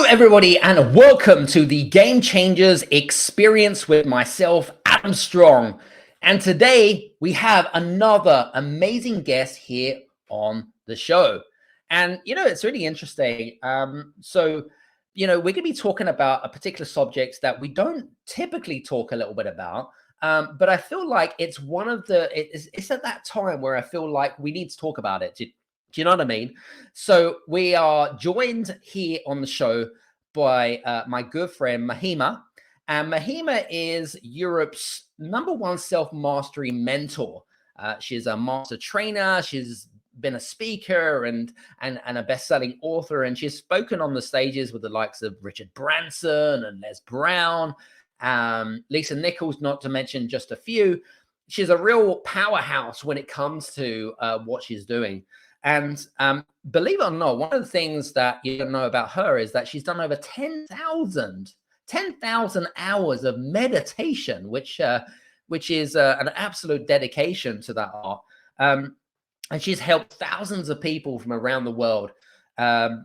everybody, and welcome to the Game Changers Experience with myself, Adam Strong. And today we have another amazing guest here on the show. And, it's really interesting. We're going to be talking about a particular subject that we don't typically talk a little bit about. But I feel like it's it's at that time where I feel like we need to talk about it. Do you know what I mean? So we are joined here on the show by my good friend Mahima. And Mahima is Europe's #1 self-mastery mentor. She's a master trainer. She's been a speaker and a best-selling author. And she's spoken on the stages with the likes of Richard Branson and Les Brown, Lisa Nichols, not to mention just a few. She's a real powerhouse when it comes to what she's doing. And believe it or not, one of the things that you don't know about her is that she's done over 10,000 hours of meditation, which is an absolute dedication to that art. And she's helped thousands of people from around the world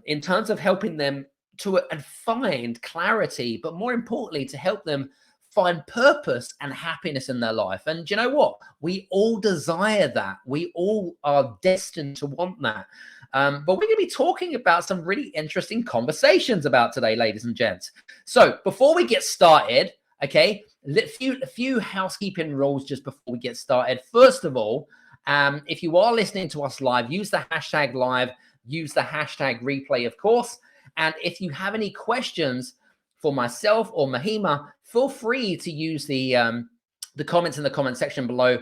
in terms of helping them to find clarity, but more importantly, to help them find purpose and happiness in their life. And you know what? We all desire that. We all are destined to want that. But we're going to be talking about some really interesting conversations about today, ladies and gents. So before we get started, okay, a few housekeeping rules just before we get started. First of all, if you are listening to us live, use the hashtag live, use the hashtag replay, of course. And if you have any questions for myself or Mahima, feel free to use the comments in the comment section below.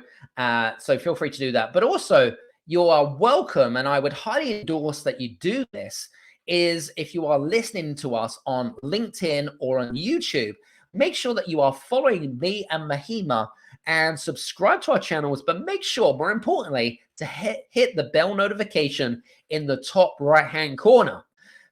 So feel free to do that. But also, you are welcome, and I would highly endorse that you do this, is if you are listening to us on LinkedIn or on YouTube, make sure that you are following me and Mahima and subscribe to our channels, but make sure, more importantly, to hit the bell notification in the top right-hand corner.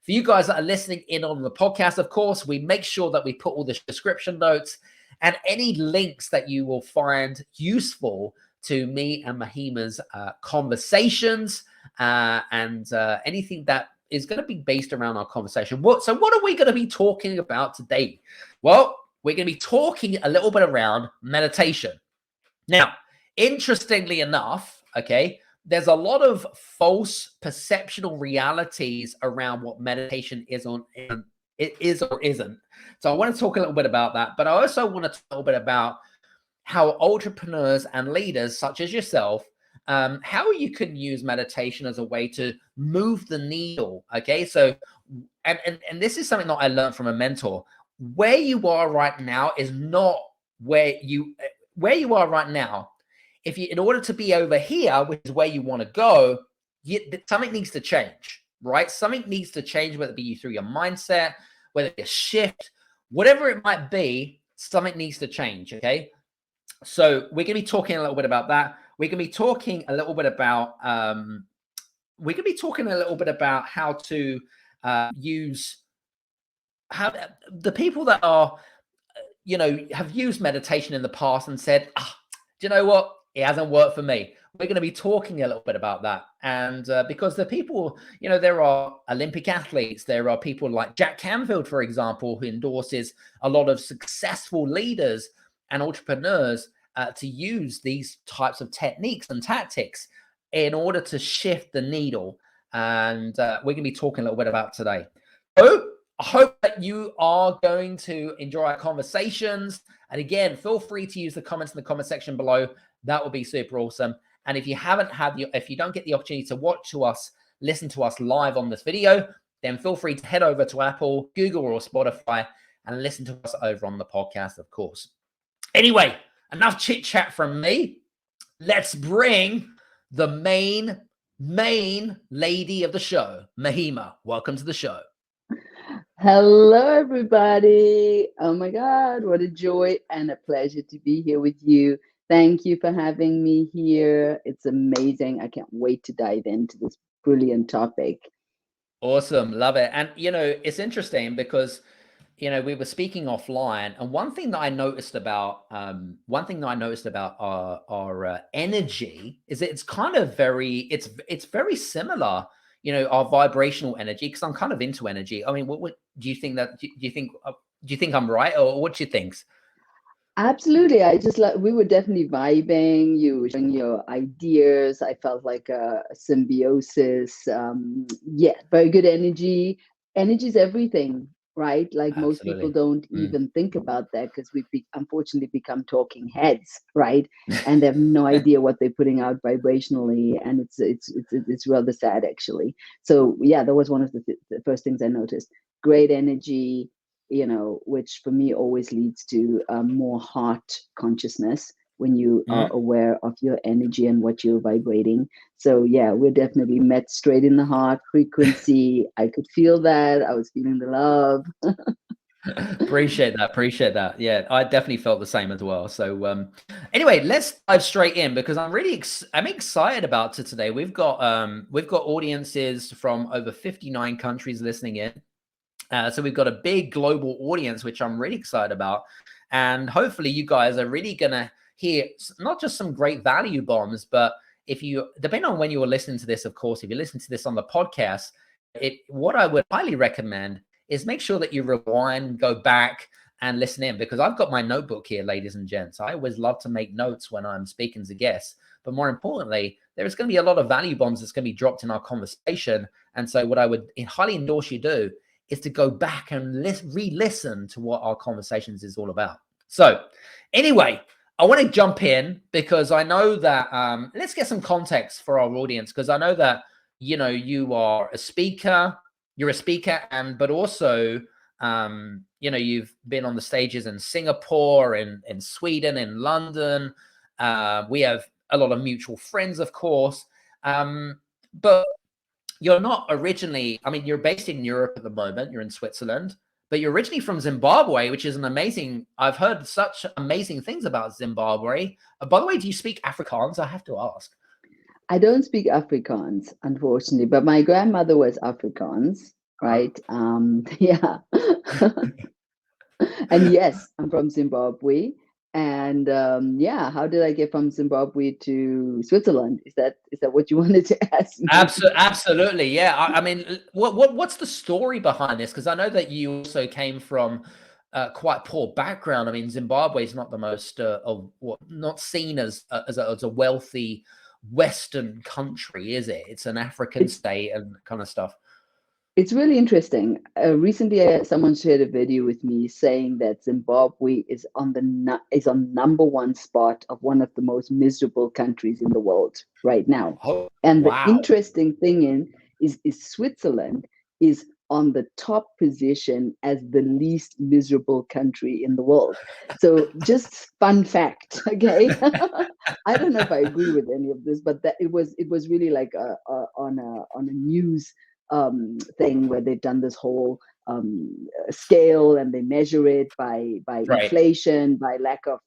For you guys that are listening in on the podcast, of course, we make sure that we put all the description notes and any links that you will find useful to me and Mahima's conversations and anything that is going to be based around our conversation. So what are we going to be talking about today? Well, we're going to be talking a little bit around meditation. Now, interestingly enough, okay, there's a lot of false perceptual realities around what meditation is or isn't. So I want to talk a little bit about that, but I also want to talk a little bit about how entrepreneurs and leaders such as yourself, how you can use meditation as a way to move the needle. Okay, so and this is something that I learned from a mentor. Where you are right now is not where you are right now. In order to be over here, which is where you want to go, something needs to change, right? Something needs to change, whether it be through your mindset, whether it be a shift, whatever it might be, something needs to change, okay? So we're going to be talking a little bit about that. We're going to be talking a little bit about, how to use, how the people that are, have used meditation in the past and said, do you know what? It hasn't worked for me. We're going to be talking a little bit about that. And because the people, there are Olympic athletes, there are people like Jack Canfield, for example, who endorses a lot of successful leaders and entrepreneurs to use these types of techniques and tactics in order to shift the needle. And we're going to be talking a little bit about today. So I hope that you are going to enjoy our conversations. And again, feel free to use the comments in the comment section below. That would be super awesome. And if you if you don't get the opportunity to listen to us live on this video, then feel free to head over to Apple, Google, or Spotify and listen to us over on the podcast, of course. Anyway, enough chit chat from me. Let's bring the main lady of the show, Mahima. Welcome to the show. Hello, everybody. Oh my God, what a joy and a pleasure to be here with you. Thank you for having me here. It's amazing. I can't wait to dive into this brilliant topic. Awesome. Love it. And, it's interesting because, we were speaking offline, and one thing that I noticed about our energy is that it's kind of very similar. our vibrational energy, because I'm kind of into energy. I mean, what do you think that, do you think I'm right, or what do you think? Absolutely. I just like, we were definitely vibing. You were sharing your ideas. I felt like a symbiosis. Yeah, very good energy. Energy is everything, right? Like most people Absolutely. don't Mm. even think about that because unfortunately become talking heads, right? And they have no idea what they're putting out vibrationally, and it's rather sad actually. So yeah, that was one of the first things I noticed. Great energy, which for me always leads to more heart consciousness when you are Mm. aware of your energy and what you're vibrating. So yeah, we're definitely met straight in the heart frequency. I could feel that. I was feeling the love. Appreciate that. Appreciate that. Yeah, I definitely felt the same as well. So, anyway, let's dive straight in, because I'm really I'm excited about it today. We've got audiences from over 59 countries listening in. So we've got a big global audience, which I'm really excited about. And hopefully you guys are really going to hear not just some great value bombs, but if you, depending on when you were listening to this, of course, if you listen to this on the podcast, what I would highly recommend is make sure that you rewind, go back and listen in, because I've got my notebook here, ladies and gents. I always love to make notes when I'm speaking to guests, but more importantly, there's going to be a lot of value bombs that's going to be dropped in our conversation. And so what I would highly endorse you do is to go back and re-listen to what our conversations is all about. So anyway, I want to jump in because I know that, let's get some context for our audience, because I know that, you are a speaker, but also, you've been on the stages in Singapore, in Sweden, in London. We have a lot of mutual friends, of course. But you're not originally, I mean, you're based in Europe at the moment, you're in Switzerland, but you're originally from Zimbabwe, which is I've heard such amazing things about Zimbabwe. By the way, do you speak Afrikaans? I have to ask. I don't speak Afrikaans, unfortunately, but my grandmother was Afrikaans, right? Yeah. And yes, I'm from Zimbabwe. And yeah, how did I get from Zimbabwe to Switzerland? Is that what you wanted to ask me? Absolutely, yeah. I mean, what's the story behind this? Because I know that you also came from quite poor background. I mean, Zimbabwe is not the most not seen as as a wealthy Western country, is it? It's an African It's state and kind of stuff. It's really interesting. Recently, someone shared a video with me saying that Zimbabwe is on number one spot of one of the most miserable countries in the world right now. Oh, And the wow. interesting thing is Switzerland is on the top position as the least miserable country in the world. So just fun fact, okay? I don't know if I agree with any of this, but that it was really like on a news thing where they've done this whole scale, and they measure it by Right. inflation, by lack of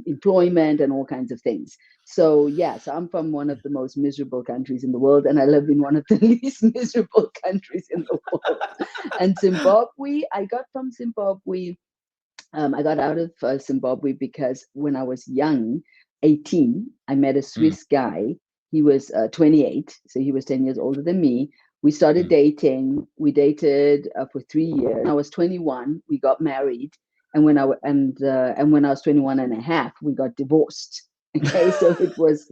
employment, and all kinds of things. So yes, I'm from one of the most miserable countries in the world, and I live in one of the least miserable countries in the world. And Zimbabwe, I got from Zimbabwe. I got out of Zimbabwe because when I was young, 18, I met a Mm, Swiss guy. He was 28, so he was 10 years older than me. We started mm. dating. We dated for 3 years. When I was 21, we got married, and when I was 21 and a half, we got divorced. Okay, so it was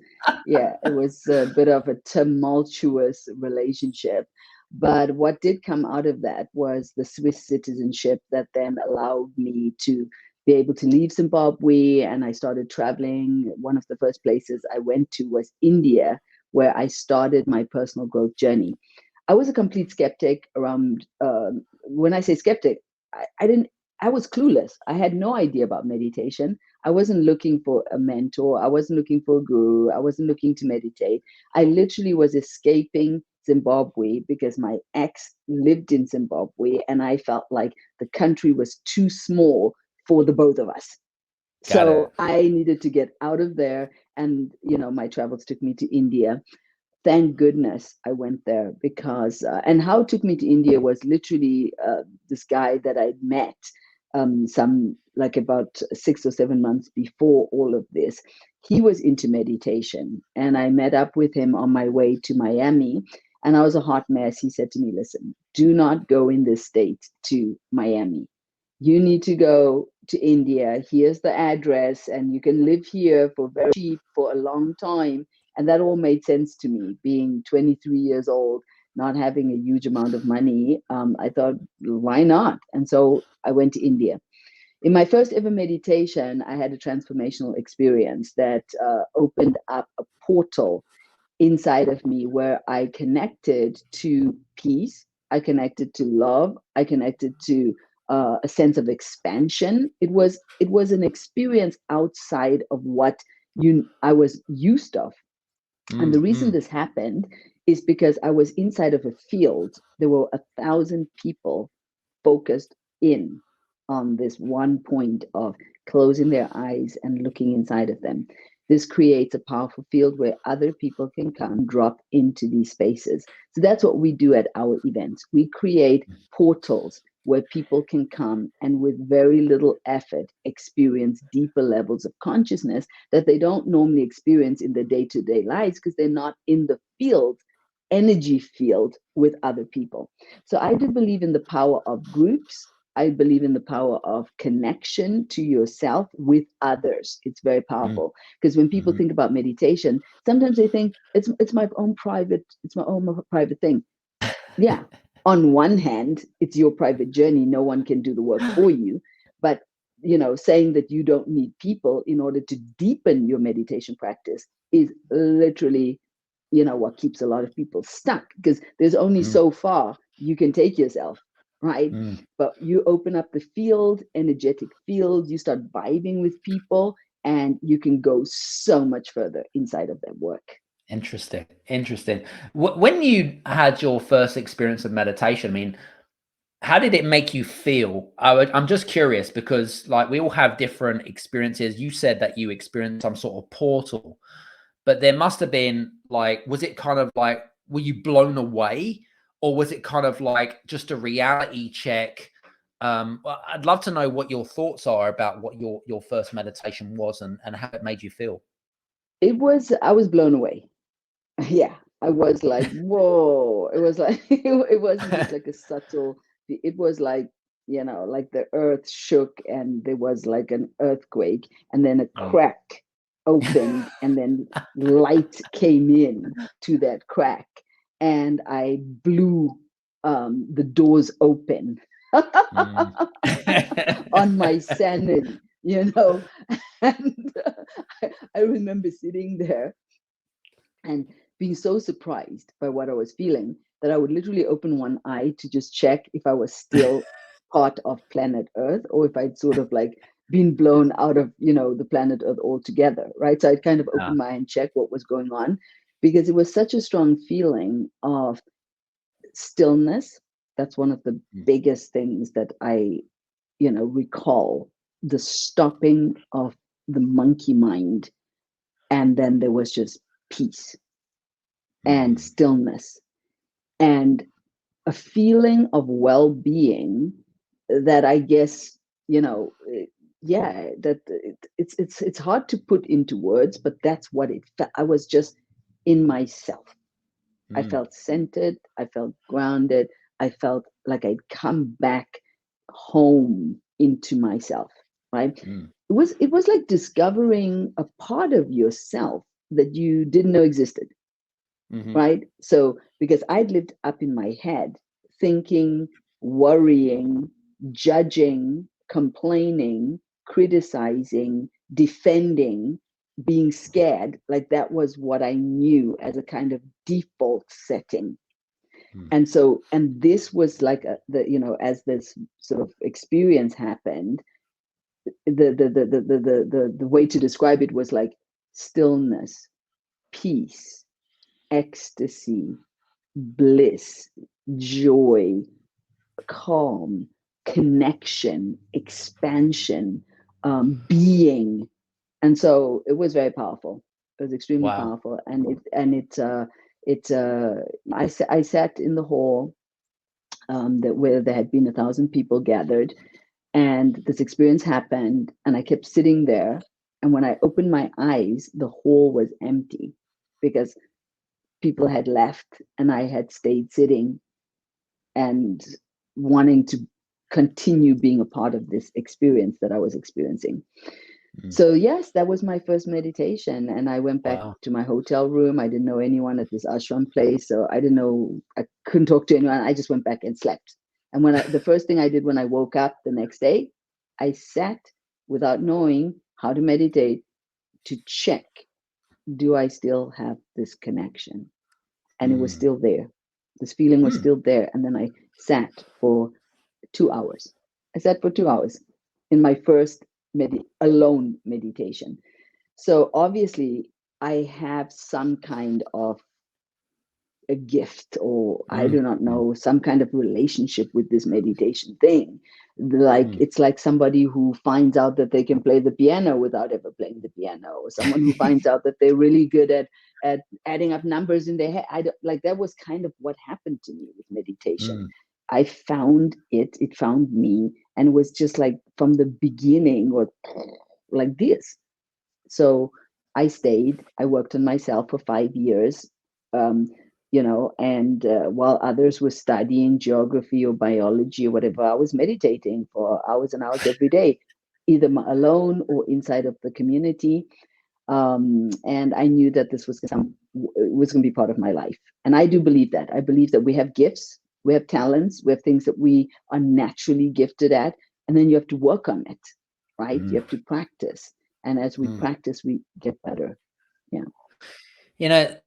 a bit of a tumultuous relationship. But what did come out of that was the Swiss citizenship that then allowed me to be able to leave Zimbabwe, and I started traveling. One of the first places I went to was India, where I started my personal growth journey. I was a complete skeptic around, when I say skeptic, I didn't, I was clueless. I had no idea about meditation. I wasn't looking for a mentor. I wasn't looking for a guru. I wasn't looking to meditate. I literally was escaping Zimbabwe because my ex lived in Zimbabwe, and I felt like the country was too small for the both of us. Got So it. I needed to get out of there. And, my travels took me to India. Thank goodness I went there because, and how it took me to India was literally this guy that I'd met some like about 6 or 7 months before all of this. He was into meditation, and I met up with him on my way to Miami. and I was a hot mess, he said to me, listen, do not go in this state to Miami. You need to go to India. Here's the address, and you can live here for very cheap for a long time. And that all made sense to me, being 23 years old, not having a huge amount of money. I thought, why not? And so I went to India. In my first ever meditation, I had a transformational experience that opened up a portal inside of me where I connected to peace, I connected to love, I connected to a sense of expansion. It was an experience outside of what I was used of. And the reason this happened is because I was inside of a field. There were 1,000 people focused in on this one point of closing their eyes and looking inside of them. This creates a powerful field where other people can come drop into these spaces. So that's what we do at our events. We create portals where people can come and with very little effort experience deeper levels of consciousness that they don't normally experience in their day-to-day lives because they're not in the field, energy field with other people. So I do believe in the power of groups. I believe in the power of connection to yourself with others. It's very powerful because when people think about meditation, sometimes they think it's my own private thing. Yeah. On one hand, it's your private journey. No one can do the work for you. But saying that you don't need people in order to deepen your meditation practice is literally what keeps a lot of people stuck, because there's only so far you can take yourself, right? But you open up the field, energetic field, you start vibing with people, and you can go so much further inside of that work. Interesting. When you had your first experience of meditation, I mean, how did it make you feel? I'm just curious because, like, we all have different experiences. You said that you experienced some sort of portal, but there must have been, like, was it kind of like, were you blown away, or was it kind of like just a reality check? Well, I'd love to know what your thoughts are about what your first meditation was and how it made you feel. I was blown away. Yeah, I was like, whoa. It was like, it wasn't just like a subtle, it was like, like the earth shook and there was like an earthquake, and then a crack opened and then light came in to that crack, and I blew the doors open on my sanity, and I remember sitting there and being so surprised by what I was feeling that I would literally open one eye to just check if I was still part of planet Earth, or if I'd sort of like been blown out of, the planet Earth altogether, right? So I'd kind of open my eye and check what was going on, because it was such a strong feeling of stillness. That's one of the biggest things that I, recall, the stopping of the monkey mind. And then there was just peace and stillness and a feeling of well-being that I guess, it's hard to put into words, but that's what it felt. I was just in myself. I felt centered, I felt grounded, I felt like I'd come back home into myself, right? It was like discovering a part of yourself that you didn't know existed. Right? So, because I'd lived up in my head, thinking, worrying, judging, complaining, criticizing, defending, being scared, like that was what I knew as a kind of default setting. And so, and this was like as this sort of experience happened, the way to describe it was like stillness, peace, ecstasy, bliss, joy, calm, connection, expansion, being. And so it was very powerful. It was extremely powerful. I sat in the hall where there had been 1,000 people gathered, and this experience happened, and I kept sitting there. And when I opened my eyes, the hall was empty, because people had left and I had stayed sitting and wanting to continue being a part of this experience that I was experiencing. So yes, that was my first meditation. And I went back to my hotel room. I didn't know anyone at this ashram place. So I didn't know, I couldn't talk to anyone. I just went back and slept. And the first thing I did when I woke up the next day, I sat without knowing how to meditate to check, do I still have this connection? And it was still there. This feeling was still there. And then I sat for 2 hours. I sat for 2 hours in my first alone meditation. So obviously I have some kind of a gift, or I do not know, some kind of relationship with this meditation thing. Like it's like somebody who finds out that they can play the piano without ever playing the piano, or someone who finds out that they're really good at adding up numbers in their head. I don't, like, that was kind of what happened to me with meditation. I found it found me, and it was just like from the beginning, or like this. So I stayed. I worked on myself for 5 years. And while others were studying geography or biology or whatever, I was meditating for hours and hours every day, either alone or inside of the community. And I knew that this was going to be part of my life. And I do believe that. I believe that we have gifts, we have talents, we have things that we are naturally gifted at, and then you have to work on it, right? You have to practice. And as we practice, we get better. Yeah.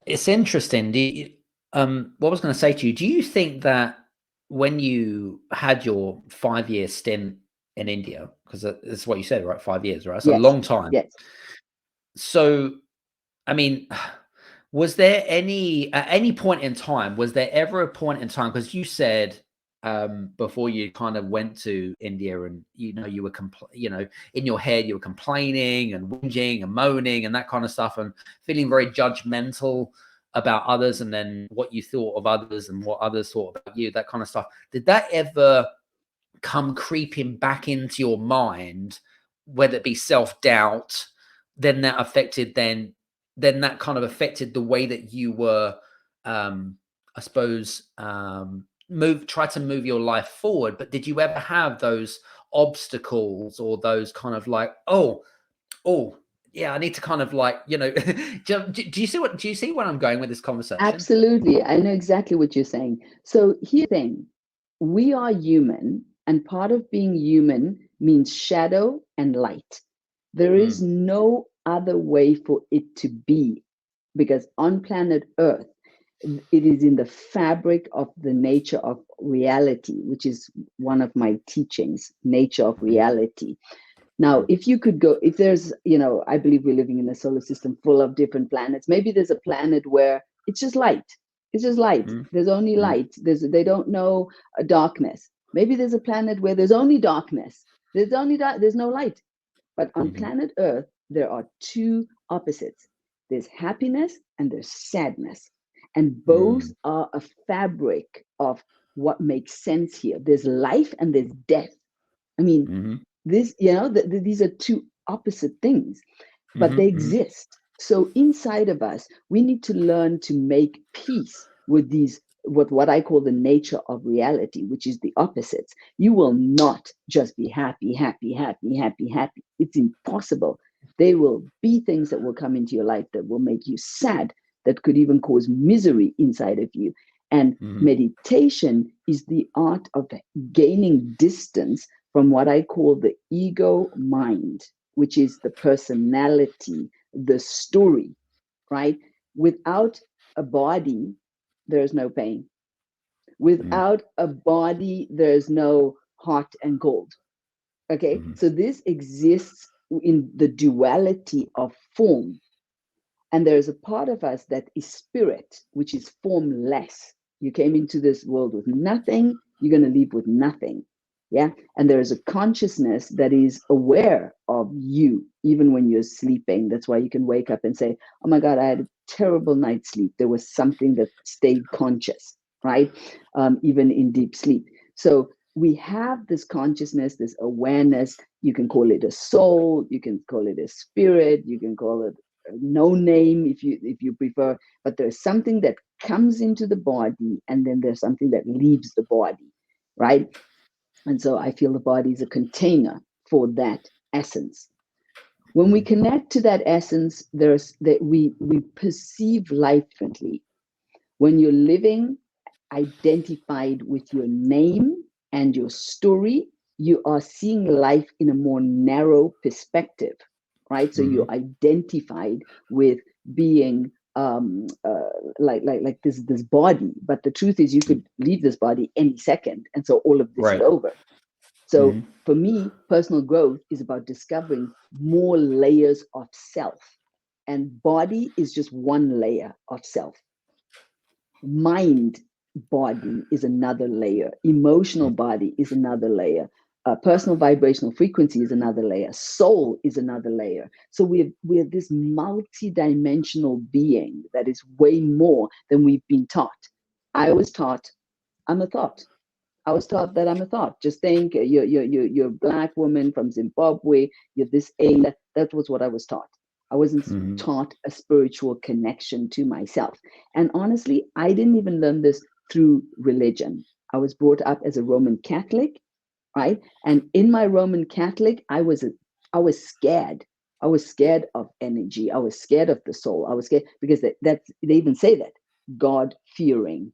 It's interesting. What I was going to say to you, do you think that when you had your 5-year stint in India, because that's what you said, right? 5 years, right? It's a long time. Yes. So, I mean, was there at any point in time, was there ever a point in time, because you said before you kind of went to India and, you were, in your head, you were complaining and whinging and moaning and that kind of stuff and feeling very judgmental about others, and then what you thought of others and what others thought about you, that kind of stuff. Did that ever come creeping back into your mind, whether it be self-doubt, then that affected, then that kind of affected the way that you were, I suppose, try to move your life forward? But did you ever have those obstacles or those kind of like, oh, yeah, I need to kind of like, do you see where I'm going with this conversation? Absolutely. I know exactly what you're saying. So here's the thing. We are human, and part of being human means shadow and light. There is no other way for it to be, because on planet Earth, it is in the fabric of the nature of reality, which is one of my teachings, nature of reality. Now, if there's, I believe we're living in a solar system full of different planets. Maybe there's a planet where it's just light. It's just light. There's only light. They don't know darkness. Maybe there's a planet where there's only darkness. There's no light. But on planet Earth, there are two opposites. There's happiness and there's sadness. And both are a fabric of what makes sense here. There's life and there's death. I mean, these are two opposite things, but they exist. So inside of us, we need to learn to make peace with these, what I call the nature of reality, which is the opposites. You will not just be happy, happy, happy, happy, happy. It's impossible. There will be things that will come into your life that will make you sad, that could even cause misery inside of you. And meditation is the art of gaining distance from what I call the ego mind, which is the personality, the story, right? Without a body, there's no pain. Without a body, there's no hot and cold. Okay, so this exists in the duality of form. And there's a part of us that is spirit, which is formless. You came into this world with nothing, you're going to leave with nothing. Yeah. And there is a consciousness that is aware of you, even when you're sleeping. That's why you can wake up and say, oh my God, I had a terrible night's sleep. There was something that stayed conscious, right? Even in deep sleep. So we have this consciousness, this awareness. You can call it a soul, you can call it a spirit, you can call it no name if you prefer, but there's something that comes into the body, and then there's something that leaves the body, right? And so I feel the body is a container for that essence. When we connect to that essence, there's that we perceive life differently. When you're living identified with your name and your story, you are seeing life in a more narrow perspective, right? So you're identified with being like this body, but the truth is you could leave this body any second, and so all of this is over. So for me, personal growth is about discovering more layers of self, and body is just one layer of self. Mind body is another layer. Emotional body is another layer. Personal vibrational frequency is another layer. Soul is another layer. So we're this multi-dimensional being that is way more than we've been taught. I was taught I'm a thought. I was taught that I'm a thought. Just think you're a Black woman from Zimbabwe. You're this age. That was what I was taught. I wasn't taught a spiritual connection to myself. And honestly, I didn't even learn this through religion. I was brought up as a Roman Catholic, right? And in my Roman Catholic, I was scared. I was scared of energy. I was scared of the soul. I was scared because they even say that, God fearing.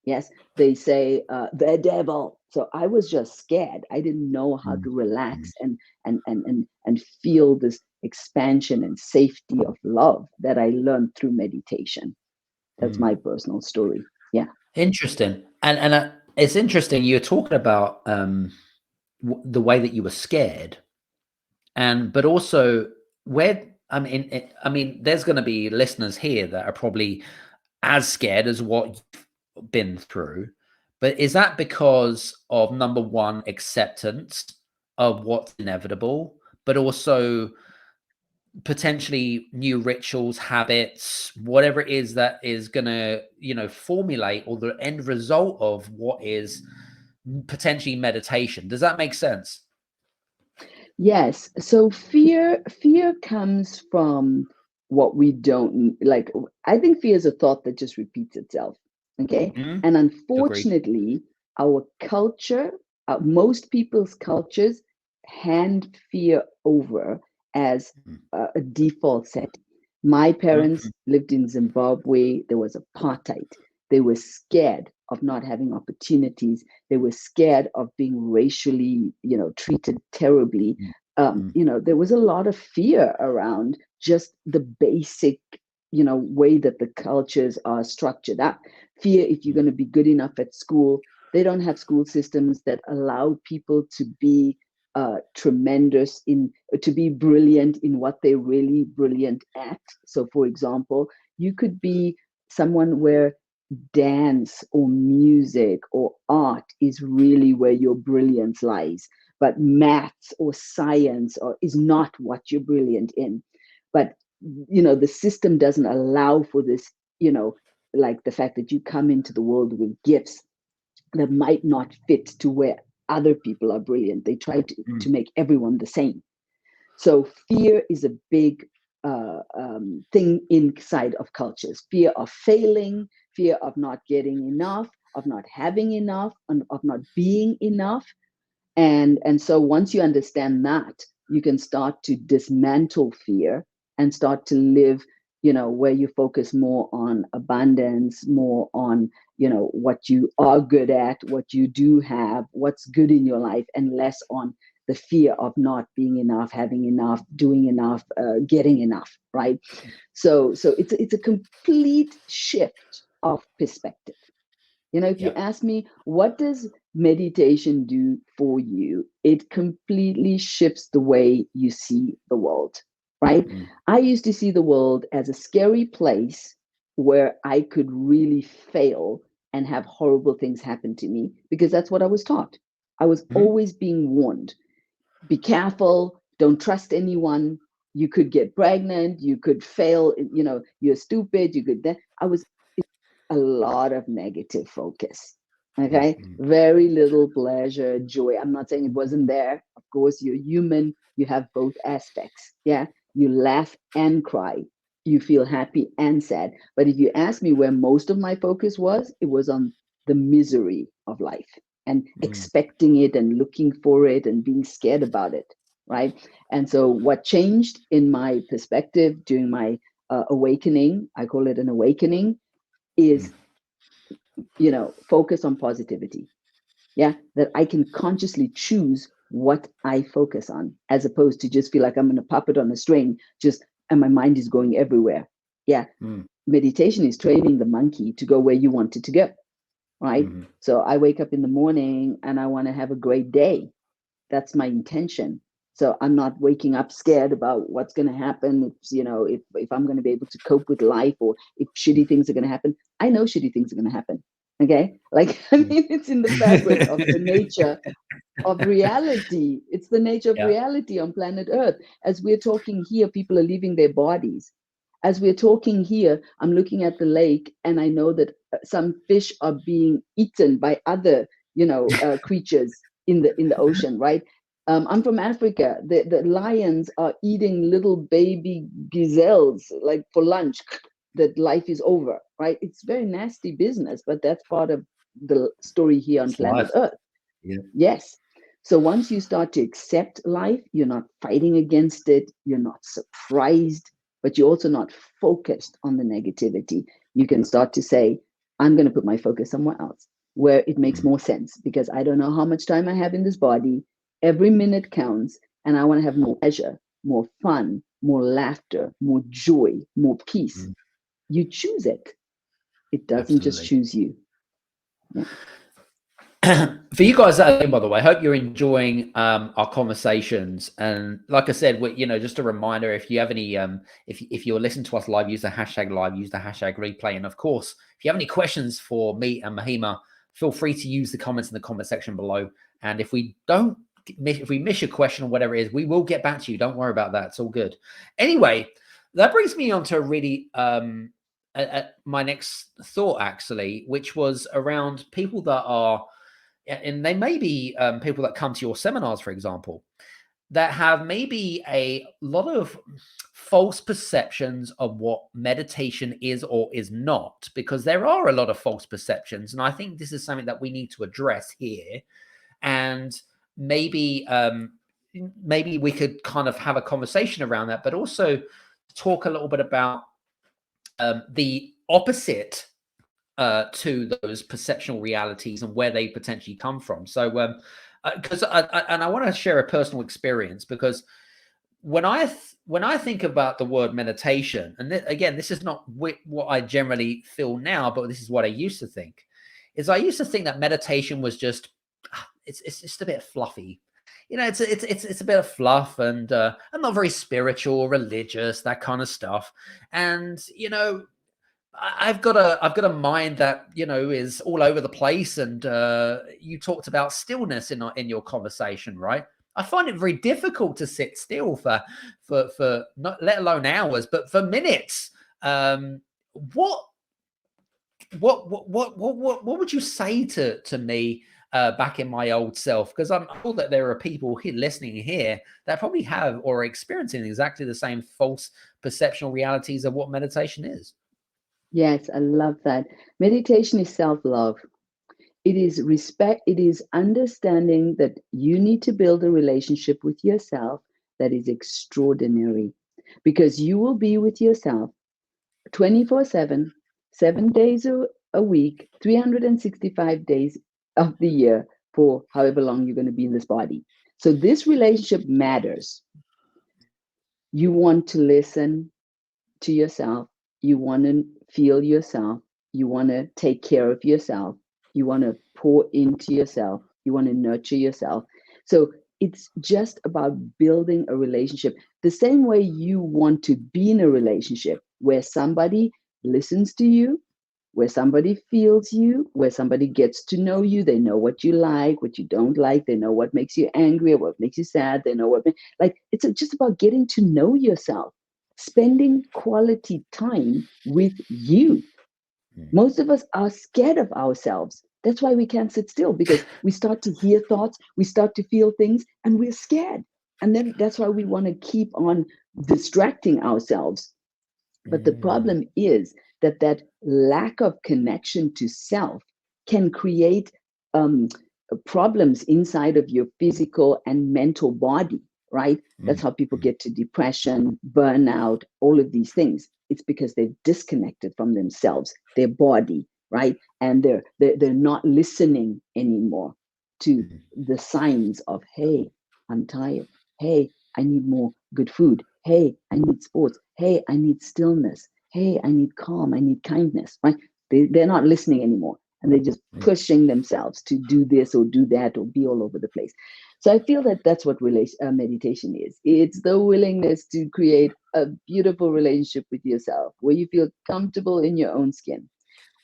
Yes, they say the devil. So I was just scared. I didn't know how to relax and feel this expansion and safety of love that I learned through meditation. That's my personal story. Yeah. Interesting. And it's interesting you're talking about the way that you were scared, but also where I mean there's going to be listeners here that are probably as scared as what you've been through, but is that because of, number one, acceptance of what's inevitable, but also potentially new rituals, habits, whatever it is that is going to, formulate, or the end result of what is potentially meditation? Does that make sense? Yes. So fear comes from what we don't like. I think fear is a thought that just repeats itself. Okay. And Agreed. unfortunately, our culture, most people's cultures hand fear over as a default setting. My parents lived in Zimbabwe. There was apartheid. They were scared of not having opportunities. They were scared of being racially, treated terribly. There was a lot of fear around just the basic, way that the cultures are structured up. Fear if you're going to be good enough at school. They don't have school systems that allow people to be to be brilliant in what they're really brilliant at. So, for example, you could be someone where dance or music or art is really where your brilliance lies, but maths or science is not what you're brilliant in. But the system doesn't allow for this, like the fact that you come into the world with gifts that might not fit to where other people are brilliant. They try to make everyone the same. So fear is a big thing inside of cultures. Fear of failing, fear of not getting enough, of not having enough, and of not being enough. And so once you understand that, you can start to dismantle fear and start to live, where you focus more on abundance, more on, what you are good at, what you do have, what's good in your life, and less on the fear of not being enough, having enough, doing enough, getting enough, right? So it's a complete shift of perspective. If you ask me, what does meditation do for you? It completely shifts the way you see the world, right? I used to see the world as a scary place where I could really fail and have horrible things happen to me, because that's what I was taught. I was always being warned. Be careful, don't trust anyone. You could get pregnant, you could fail, you're stupid, I was a lot of negative focus. Okay. Very little pleasure, joy. I'm not saying it wasn't there. Of course, you're human. You have both aspects. Yeah. You laugh and cry. you feel happy and sad. But if you ask me where most of my focus was, it was on the misery of life and expecting it and looking for it and being scared about it, right? And so what changed in my perspective during my awakening, I call it an awakening, is, focus on positivity. Yeah, that I can consciously choose what I focus on, as opposed to just feel like I'm in a puppet on a string, and my mind is going everywhere. Yeah. Meditation is training the monkey to go where you want it to go, right? So I wake up in the morning and I want to have a great day. That's my intention. So I'm not waking up scared about what's going to happen. If I'm going to be able to cope with life, or if shitty things are going to happen. I know shitty things are going to happen. Okay. It's in the fabric of the nature of reality. It's the nature of reality on planet Earth. As we're talking here, people are leaving their bodies. As we're talking here, I'm looking at the lake and I know that some fish are being eaten by other, creatures in the ocean, right? I'm from Africa. The lions are eating little baby gazelles like for lunch. That life is over, right? It's very nasty business, but that's part of the story here on planet Earth. Yeah. Yes. So once you start to accept life, you're not fighting against it, you're not surprised, but you're also not focused on the negativity. You can start to say, I'm going to put my focus somewhere else where it makes more sense, because I don't know how much time I have in this body. Every minute counts, and I want to have more pleasure, more fun, more laughter, more joy, more peace. You choose it. It doesn't just choose you. Yeah. For you guys at home, by the way, I hope you're enjoying our conversations. And like I said, just a reminder, if you have any, if you're listening to us live, use the hashtag live, use the hashtag replay. And of course, if you have any questions for me and Mahima, feel free to use the comments in the comment section below. And if we miss your question or whatever it is, we will get back to you. Don't worry about that. It's all good. Anyway, that brings me on to really my next thought, actually, which was around people that are, and they may be people that come to your seminars, for example, that have maybe a lot of false perceptions of what meditation is or is not, because there are a lot of false perceptions. And I think this is something that we need to address here. And maybe we could kind of have a conversation around that, but also talk a little bit about the opposite to those perceptual realities and where they potentially come from. So, because I want to share a personal experience, because when I think about the word meditation, and again, this is not what I generally feel now, but this is what I used to think. I used to think that meditation was just it's just a bit fluffy. It's a bit of fluff, and I'm not very spiritual or religious, that kind of stuff. And I've got a mind that is all over the place, and you talked about stillness in your conversation, right? I find it very difficult to sit still for not let alone hours, but for minutes. What would you say to me back in my old self? Because I'm sure that there are people here listening here that probably have or are experiencing exactly the same false perceptual realities of what meditation is. Yes, I love that. Meditation is self-love. It is respect. It is understanding that you need to build a relationship with yourself that is extraordinary, because you will be with yourself 24/7, 7 days a week, 365 days of the year, for however long you're going to be in this body. So this relationship matters. You want to listen to yourself. You want to feel yourself. You want to take care of yourself. You want to pour into yourself. You want to nurture yourself. So it's just about building a relationship. The same way you want to be in a relationship where somebody listens to you, where somebody feels you, where somebody gets to know you. They know what you like, what you don't like. They know what makes you angry or what makes you sad. They know what, it's just about getting to know yourself, spending quality time with you. Most of us are scared of ourselves. That's why we can't sit still, because we start to hear thoughts, we start to feel things, and we're scared. And then that's why we want to keep on distracting ourselves. But the problem is that that lack of connection to self can create problems inside of your physical and mental body, right? That's how people get to depression, burnout, all of these things. It's because they're disconnected from themselves, their body, right? And they're not listening anymore to the signs of, hey, I'm tired. Hey, I need more good food. Hey, I need sports. Hey, I need stillness. Hey, I need calm. I need kindness, right? They're not listening anymore. And they're just pushing themselves to do this or do that or be all over the place. So I feel that that's what meditation is. It's the willingness to create a beautiful relationship with yourself where you feel comfortable in your own skin.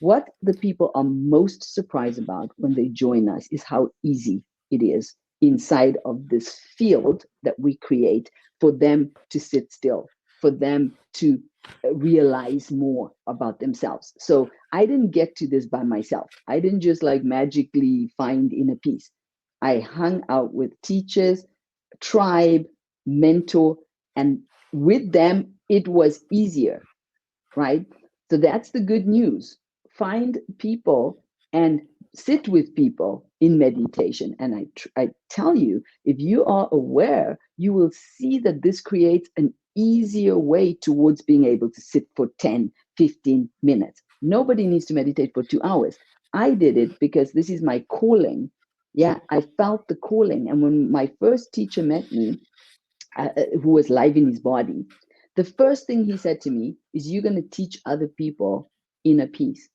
What the people are most surprised about when they join us is how easy it is inside of this field that we create for them to sit still, for them to realize more about themselves. So I didn't get to this by myself. I didn't just like magically find inner peace. I hung out with teachers, tribe, mentor, and with them, it was easier, right? So that's the good news. Find people and sit with people in meditation. And I tell you, if you are aware, you will see that this creates an easier way towards being able to sit for 10, 15 minutes. Nobody needs to meditate for 2 hours. I did it because this is my calling. Yeah, I felt the calling. And when my first teacher met me, who was live in his body, the first thing he said to me is, "You're going to teach other people inner peace."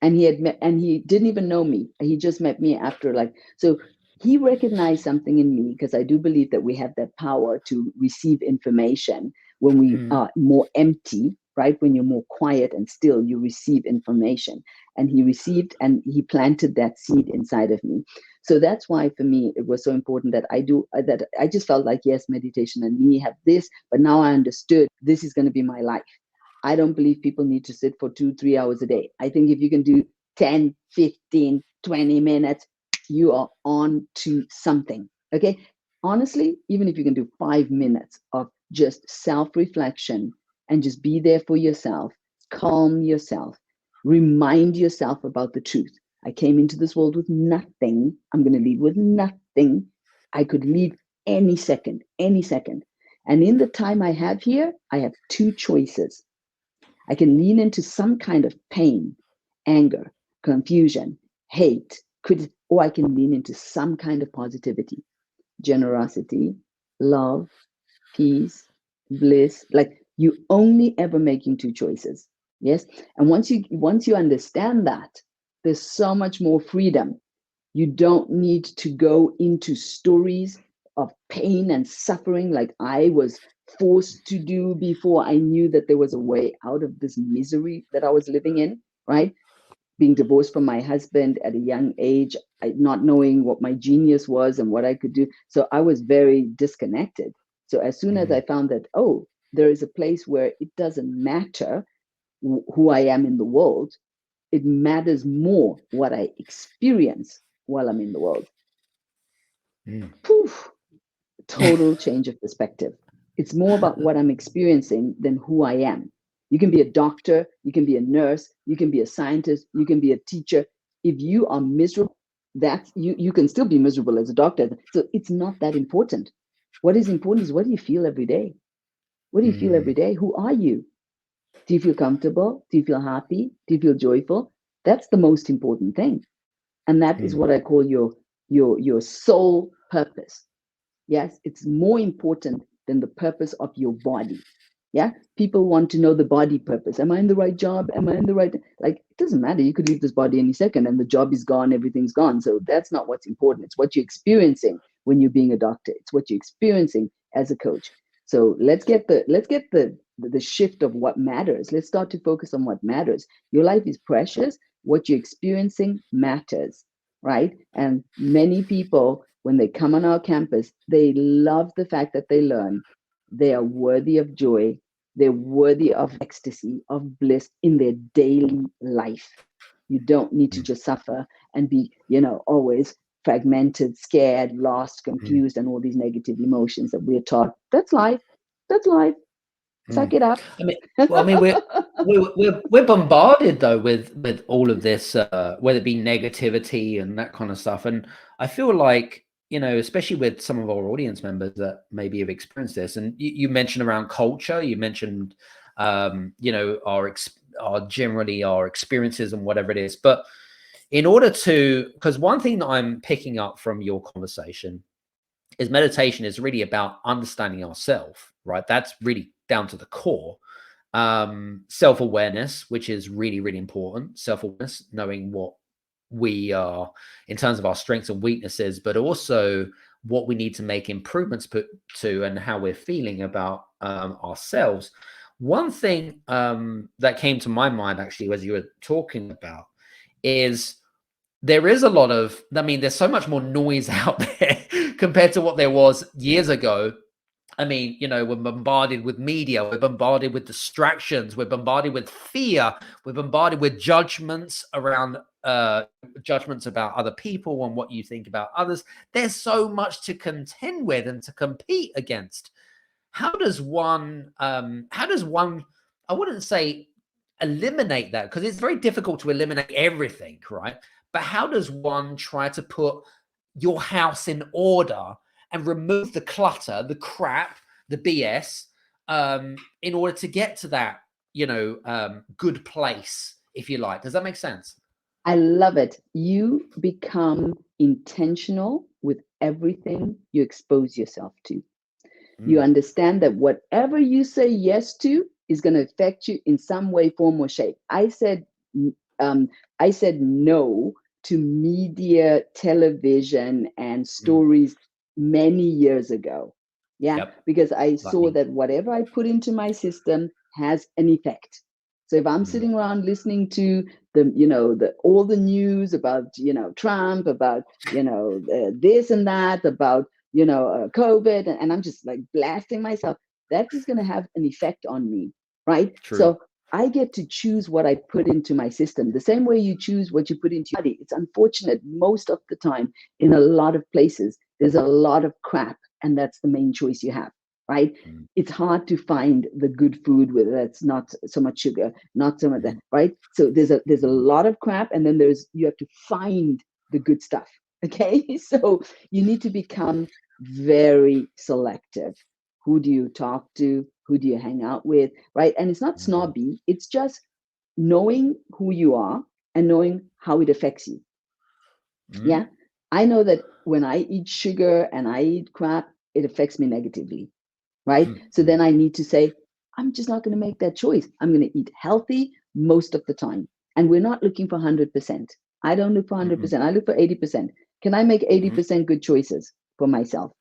And he didn't even know me. He just met me after, like, so he recognized something in me, because I do believe that we have that power to receive information when we are more empty, right? When you're more quiet and still, you receive information. And he received and he planted that seed inside of me. So that's why for me it was so important that I just felt like, yes, meditation and me have this, but now I understood this is going to be my life. I don't believe people need to sit for 2-3 hours a day. I think if you can do 10, 15, 20 minutes, you are on to something. Okay. Honestly, even if you can do 5 minutes of just self-reflection and just be there for yourself, calm yourself, remind yourself about the truth. I came into this world with nothing. I'm going to leave with nothing. I could leave any second, any second. And in the time I have here, I have two choices. I can lean into some kind of pain, anger, confusion, hate, or I can lean into some kind of positivity, generosity, love, peace, bliss. Like, you only ever making two choices. Yes. And once you understand that, there's so much more freedom. You don't need to go into stories of pain and suffering like I was forced to do before I knew that there was a way out of this misery that I was living in, right? Being divorced from my husband at a young age, not knowing what my genius was and what I could do. So I was very disconnected. So as soon as I found that, oh, there is a place where it doesn't matter who I am in the world, it matters more what I experience while I'm in the world. Poof, total change of perspective. It's more about what I'm experiencing than who I am. You can be a doctor, you can be a nurse, you can be a scientist, you can be a teacher. If you are miserable, that's you can still be miserable as a doctor. So it's not that important. What is important is, what do you feel every day? What do you feel every day? Who are you? Do you feel comfortable? Do you feel happy? Do you feel joyful? That's the most important thing. And that is what I call your soul purpose. Yes, it's more important than the purpose of your body. Yeah, people want to know the body purpose. Am I in the right job? Am I in the right? Like, it doesn't matter. You could leave this body any second and the job is gone, everything's gone. So that's not what's important. It's what you're experiencing when you're being a doctor. It's what you're experiencing as a coach. So let's get the shift of what matters. Let's start to focus on what matters. Your life is precious. What you're experiencing matters, right? And many people, when they come on our campus, they love the fact that they learn they are worthy of joy. They're worthy of ecstasy, of bliss in their daily life. You don't need to just suffer and be, always fragmented, scared, lost, confused, and all these negative emotions that we're taught. That's life. That's life. Suck it up. I mean, well, I mean, we're bombarded though with all of this, whether it be negativity and that kind of stuff. And I feel like, you know, especially with some of our audience members that maybe have experienced this, and you mentioned around culture, you mentioned, you know, our generally our experiences and whatever it is. But in order to, because one thing that I'm picking up from your conversation is meditation is really about understanding ourselves, right? That's really down to the core. Self-awareness, which is really, really important. Self-awareness, knowing what we are in terms of our strengths and weaknesses, but also what we need to make improvements to and how we're feeling about ourselves. One thing that came to my mind actually as you were talking about is there is a lot of, I mean, there's so much more noise out there compared to what there was years ago. I mean, you know, we're bombarded with media, we're bombarded with distractions, we're bombarded with fear, we're bombarded with judgments around judgments about other people and what you think about others. There's so much to contend with and to compete against. How does one, I wouldn't say eliminate that, because it's very difficult to eliminate everything, right? But how does one try to put your house in order and remove the clutter, the crap, the BS, in order to get to that, you know, good place, if you like? Does that make sense? I love it. You become intentional with everything you expose yourself to. You understand that whatever you say yes to is going to affect you in some way, form, or shape. I said no to media, television, and stories many years ago. Yeah, Yep. because I saw that whatever I put into my system has an effect. So if I'm sitting around listening to all the news about, Trump, about, this and that, about, COVID, and I'm just like blasting myself, that is going to have an effect on me, right? True. So I get to choose what I put into my system. The same way you choose what you put into your body. It's unfortunate most of the time in a lot of places, there's a lot of crap, and that's the main choice you have, right? It's hard to find the good food where that's not so much sugar, not so much that, right? So there's a lot of crap, and then you have to find the good stuff. Okay, so you need to become very selective. Who do you talk to? Who do you hang out with? Right? And it's not snobby, it's just knowing who you are and knowing how it affects you. Yeah. I know that when I eat sugar and I eat crap, it affects me negatively. Right? So then I need to say, I'm just not going to make that choice. I'm going to eat healthy most of the time. And we're not looking for 100%. I don't look for 100%. I look for 80%. Can I make 80% good choices for myself?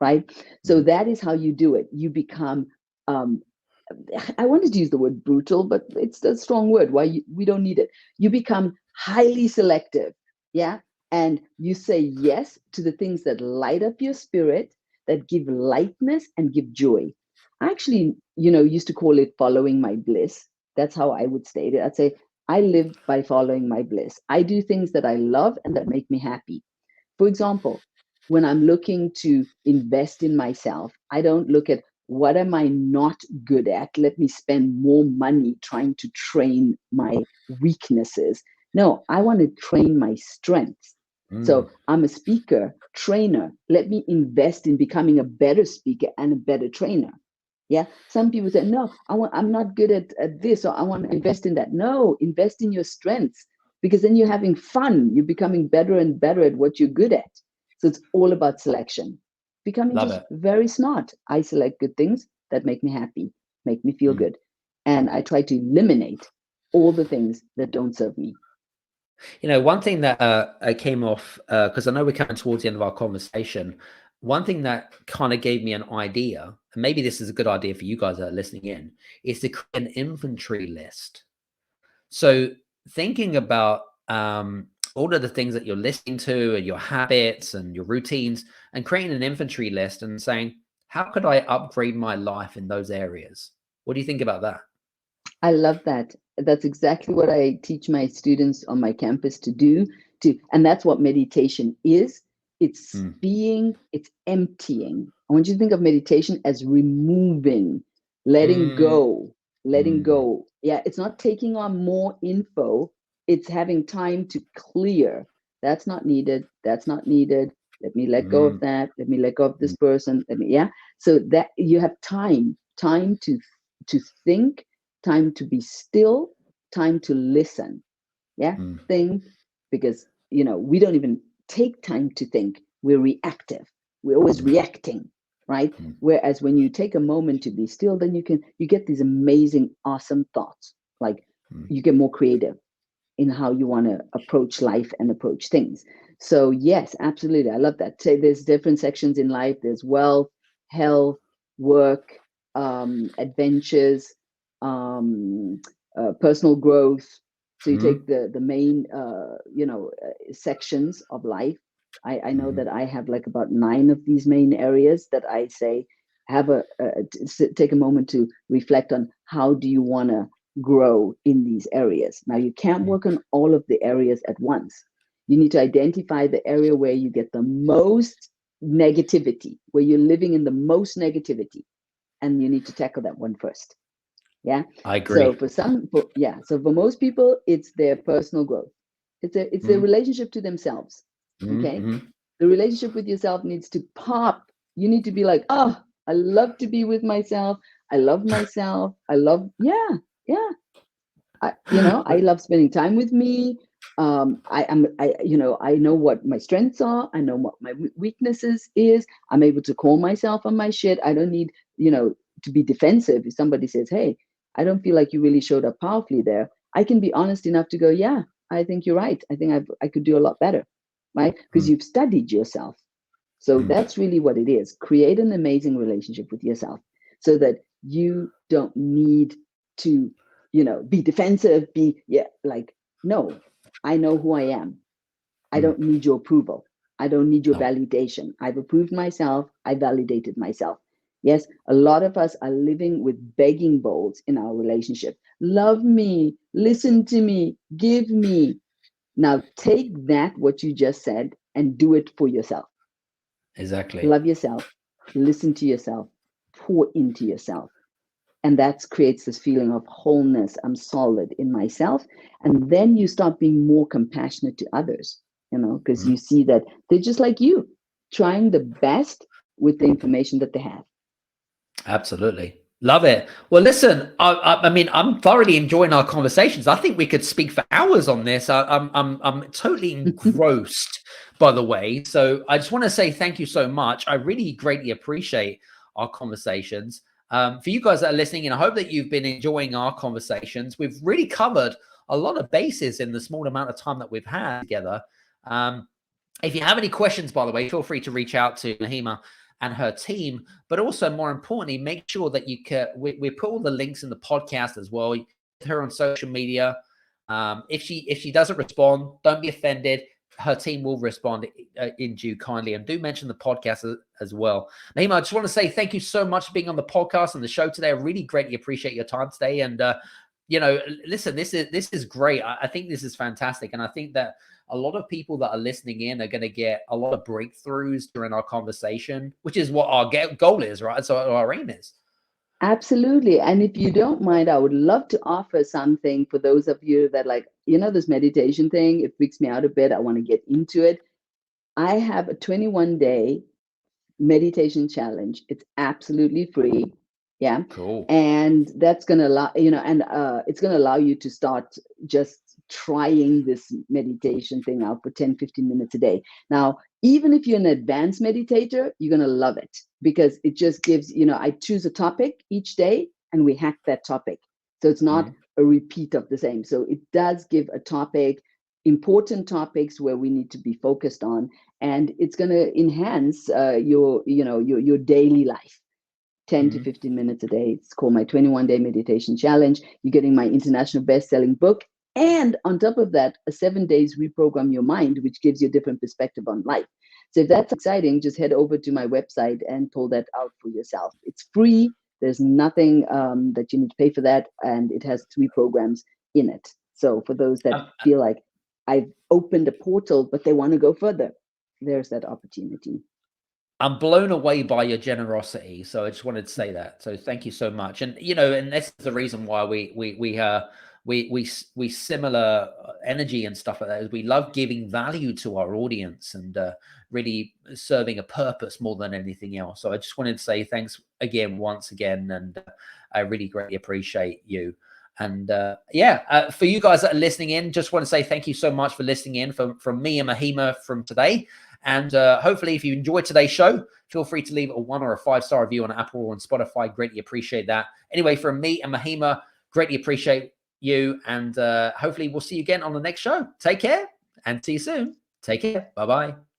Right? So that is how you do it. You become, I wanted to use the word brutal, but it's a strong word. We don't need it. You become highly selective. Yeah. And you say yes to the things that light up your spirit, that give lightness and give joy. I actually, used to call it following my bliss. That's how I would state it. I'd say, I live by following my bliss. I do things that I love and that make me happy. For example, when I'm looking to invest in myself, I don't look at what am I not good at? Let me spend more money trying to train my weaknesses. No, I want to train my strengths. So I'm a speaker, trainer. Let me invest in becoming a better speaker and a better trainer. Yeah. Some people say, no, I'm not good at this, or I want to invest in that. No, invest in your strengths, because then you're having fun. You're becoming better and better at what you're good at. So it's all about selection. Becoming just very smart. I select good things that make me happy, make me feel good. And I try to eliminate all the things that don't serve me. You know, one thing that came off, because I know we're coming towards the end of our conversation, one thing that kind of gave me an idea, and maybe this is a good idea for you guys that are listening in, is to create an inventory list. So thinking about all of the things that you're listening to and your habits and your routines, and creating an inventory list and saying, how could I upgrade my life in those areas? What do you think about that? I love that. That's exactly what I teach my students on my campus to do. And that's what meditation is. It's emptying. I want you to think of meditation as removing letting Mm, go, letting mm, go. Yeah, it's not taking on more info, it's having time to clear. That's not needed. That's not needed. Let me let go of mm, that. Let me let go of this mm, person. Let me, yeah. So that you have time to think, time to be still, time to listen. Yeah. mm, Think, because we don't even take time to think. We're reactive. We're always mm, reacting, right? mm, Whereas when you take a moment to be still, then you get these amazing, awesome thoughts. Like, mm, you get more creative in how you want to approach life and approach things. So yes, absolutely, I love that. Say there's different sections in life. There's wealth, health, work, adventures, um, personal growth. So you mm, take the main sections of life. I know mm, that I have like about 9 of these main areas that I say have take a moment to reflect on, how do you want to grow in these areas. Now, you can't mm. work on all of the areas at once. You need to identify the area where you get the most negativity, where you're living in the most negativity, and you need to tackle that one first. Yeah. I So agree. so for most people, it's their personal growth. It's their Mm, relationship to themselves. mm, Okay. mm. The relationship with yourself needs to pop. You need to be like, oh, I love to be with myself. I love myself. Yeah, yeah. I love spending time with me. I know what my strengths are. I know what my weaknesses is. I'm able to call myself on my shit. I don't need, to be defensive. If somebody says, hey, I don't feel like you really showed up powerfully there, I can be honest enough to go, yeah, I think you're right. I think I could do a lot better, right? Because Mm, you've studied yourself. So mm. that's really what it is. Create an amazing relationship with yourself so that you don't need to, be defensive, like, no, I know who I am. I Mm. don't need your approval. I don't need your No, validation. I've approved myself. I validated myself. Yes, a lot of us are living with begging bowls in our relationship. Love me, listen to me, give me. Now take that, what you just said, and do it for yourself. exactly. Love yourself, listen to yourself, pour into yourself. And that creates this feeling of wholeness. I'm solid in myself. And then you start being more compassionate to others, because Mm. you see that they're just like you, trying the best with the information that they have. Absolutely. Love it. Well, listen, I mean, I'm thoroughly enjoying our conversations. I think we could speak for hours on this. I'm totally engrossed, by the way. So I just want to say thank you so much. I really greatly appreciate our conversations. For you guys that are listening, and I hope that you've been enjoying our conversations. We've really covered a lot of bases in the small amount of time that we've had together. Um, if you have any questions, by the way, feel free to reach out to Mahima and her team. But also, more importantly, make sure that we put all the links in the podcast as well. With her on social media. If she doesn't respond, don't be offended. Her team will respond in due kindly, and do mention the podcast as well. Mahima, I just want to say thank you so much for being on the podcast and the show today. I really greatly appreciate your time today. And listen, this is great. I think this is fantastic, and I think that a lot of people that are listening in are going to get a lot of breakthroughs during our conversation, which is what our goal is, right? So our aim is. Absolutely. And if you don't mind, I would love to offer something for those of you that, like, this meditation thing, it freaks me out a bit. I want to get into it. I have a 21-day meditation challenge. It's absolutely free. Yeah. Cool. And that's going to allow, and it's going to allow you to start just trying this meditation thing out for 10-15 minutes a day. Now, even if you're an advanced meditator, you're going to love it, because it just gives, I choose a topic each day and we hack that topic. So it's not a repeat of the same. So it does give a topic, important topics where we need to be focused on, and it's going to enhance your daily life. 10 to Mm-hmm. 15 minutes a day. It's called my 21-day meditation challenge. You're getting my international best-selling book, and on top of that, a 7 days reprogram your mind, which gives you a different perspective on life. So if that's exciting, just head over to my website and pull that out for yourself. It's free. There's nothing that you need to pay for that, and it has 3 programs in it. So for those that feel like I've opened a portal, but they want to go further, there's that opportunity. I'm blown away by your generosity. So I just wanted to say that. So thank you so much. And you know, and that's the reason why we similar energy and stuff like that. Is we love giving value to our audience and really serving a purpose more than anything else. So I just wanted to say thanks again, once again, and I really greatly appreciate you. And for you guys that are listening in, just want to say thank you so much for listening in from me and Mahima from today. And hopefully, if you enjoyed today's show, feel free to leave a 1 or a 5-star review on Apple or on Spotify. Greatly appreciate that. Anyway, from me and Mahima, greatly appreciate you. And hopefully, we'll see you again on the next show. Take care and see you soon. Take care. Bye-bye.